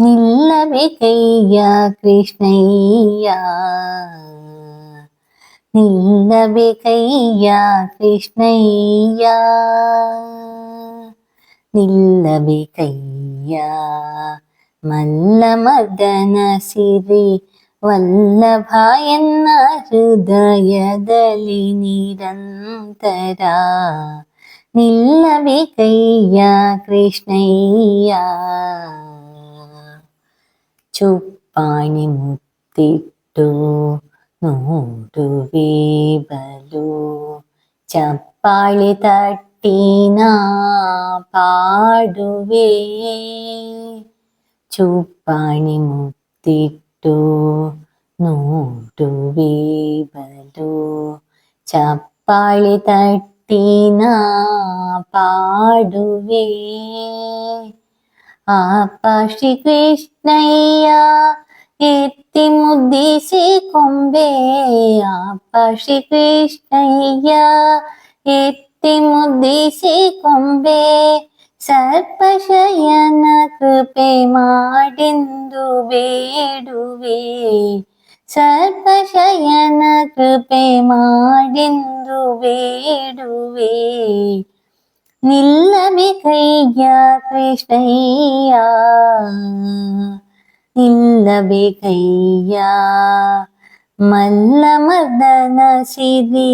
ನಿಲ್ಲಬೇಕಯ್ಯ ಕೃಷ್ಣಯ್ಯ, ನಿಲ್ಲಬೇಕಯ್ಯ ಕೃಷ್ಣಯ್ಯ, ನಿಲ್ಲಬೇಕಯ್ಯ ಮಲ್ಲ ಮದನ ಸಿರಿ ವಲ್ಲಭ ಎನ್ನ ಹೃದಯದಲ್ಲಿ ನಿರಂತರ, ನಿಲ್ಲಬೇಕಯ್ಯ ಕೃಷ್ಣಯ್ಯ. ಚುಪ್ಪಾಣಿ ಮುತ್ತಿಟ್ಟು ನೋಡುವೆ ಬಲು, ಚಪ್ಪಾಳೆ ತಟ್ಟಿನ ಪಾಡುವೆ. ಚುಪ್ಪಾಣಿ ಮುತ್ತಿಟ್ಟು ನೋಡುವೆ ಬಲು, ಚಪ್ಪಾಳೆ ತಟ್ಟಿನ ಪಾಡುವೆ. ಅಪ್ಪ ಶ್ರೀ ಕೃಷ್ಣಯ್ಯ ಎತ್ತಿ ಮುದ್ದಿಸಿ ಕೊಂಬೆ, ಅಪ್ಪ ಶ್ರೀ ಕೃಷ್ಣಯ್ಯ ಎತ್ತಿ ಮುದ್ದಿಸಿ ಕೊಂಬೆ. ಸರ್ಪಶಯನ ಕೃಪೆ ಮಾಡೆಂದು ಬೇಡುವೆ, ಸರ್ಪಶಯನ ಕೃಪೆ ಮಾಡೆಂದು ಬೇಡುವೆ. ನಿಲ್ಲಬೇಕಯ್ಯ ಕೃಷ್ಣಯ್ಯ, ನಿಲ್ಲಬೇಕಯ್ಯ ಮಲ್ಲ ಮದನ ಸಿರಿ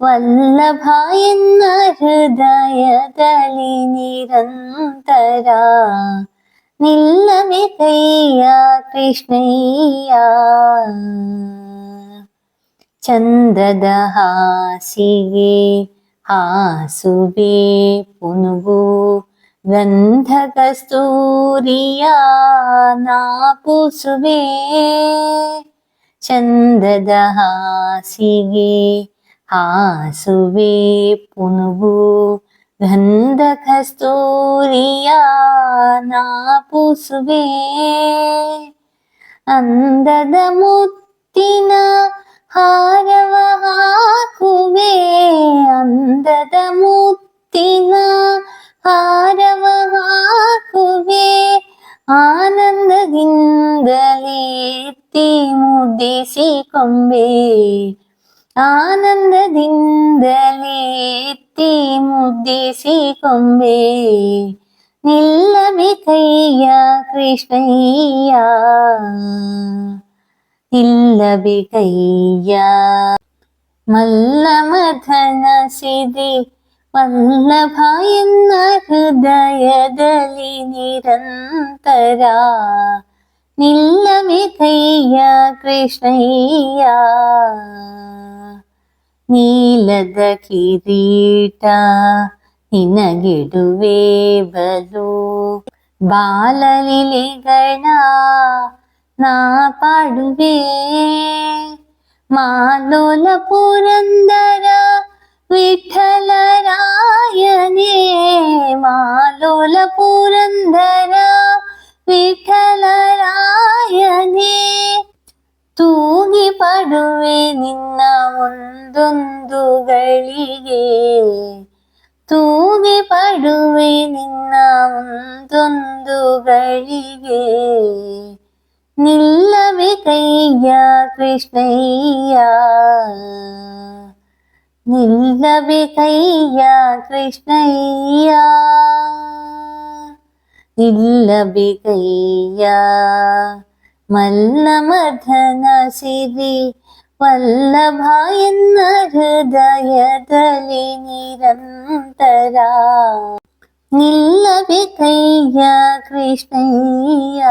ವಲ್ಲಭ ಎನ್ನ ಹೃದಯದಲ್ಲಿ ನಿರಂತರ, ನಿಲ್ಲಬೇಕಯ್ಯ ಕೃಷ್ಣಯ್ಯ. ಚಂದದ ಹಾಸಿಗೆ ಹಾಸುವೆ ಪುನುಗು, ಗಂಧ ಕಸ್ತೂರಿಯ ನಾಪುಸುವೆ. ಚಂದದ ಹಾಸಿಗೆ ಹಾಸುವೆ ಪುನುಗು, ಗಂಧ ಕಸ್ತೂರಿಯ ನಾಪುಸುವೆ. ಅಂದದ ಮುತ್ತಿನ ಹಾರವ ಹಾಕುವೆ, ಅಂದದ ಮುತ್ತಿನ ಹಾರವ ಹಾಕುವೆ. ಆನಂದದಿಂದಲೇ ಎತ್ತಿ ಮುದ್ದಿಸಿ ಕೊಂಬೆ, ಆನಂದದಿಂದಲೇ ಎತ್ತಿ ಮುದ್ದಿಸಿ ಕೊಂಬೆ. ನಿಲ್ಲಬೇಕಯ್ಯ ಕೃಷ್ಣಯ್ಯ, ನಿಲ್ಲಬೇಕಯ್ಯ ಮಲ್ಲ ಮದನ ಸಿರಿ ವಲ್ಲಭ ಎನ್ನ ಹೃದಯದಲ್ಲಿ ನಿರಂತರ, ನಿಲ್ಲಬೇಕಯ್ಯ ಕೃಷ್ಣಯ್ಯ. ನೀಲದ ಕಿರೀಟ ನಿನಗಿಡುವೆ ಬಲು, ಬಾಲಲೀಲೆಗಳ ನಾ ಪಾಡುವೆ. ಮಾಲೋಲ ಪುರಂದರ ವಿಠಲರಾಯನೇ, ಮಾಲೋಲ ಪುರಂದರ ವಿಠಲರಾಯನೇ. ತೂಗಿ ಪಡುವೆ ನಿನ್ನ ಒಂದೊಂದು ಗಳಿಗೆ, ತೂಗಿ ಪಡುವೆ ನಿನ್ನ ಒಂದೊಂದು ಗಳಿಗೆ. ನಿಲ್ಲಬೇಕಯ್ಯ ಕೃಷ್ಣಯ್ಯ, ನಿಲ್ಲಬೇಕಯ್ಯ ಕೃಷ್ಣಯ್ಯ, ನಿಲ್ಲಬೇಕಯ್ಯ ಮಲ್ಲ ಮದನ ಸಿರಿ ವಲ್ಲಭ ಎನ್ನ ಹೃದಯದಲ್ಲಿ ನಿರಂತರ, ನಿಲ್ಲಬೇಕಯ್ಯ ಕೃಷ್ಣಯ್ಯ.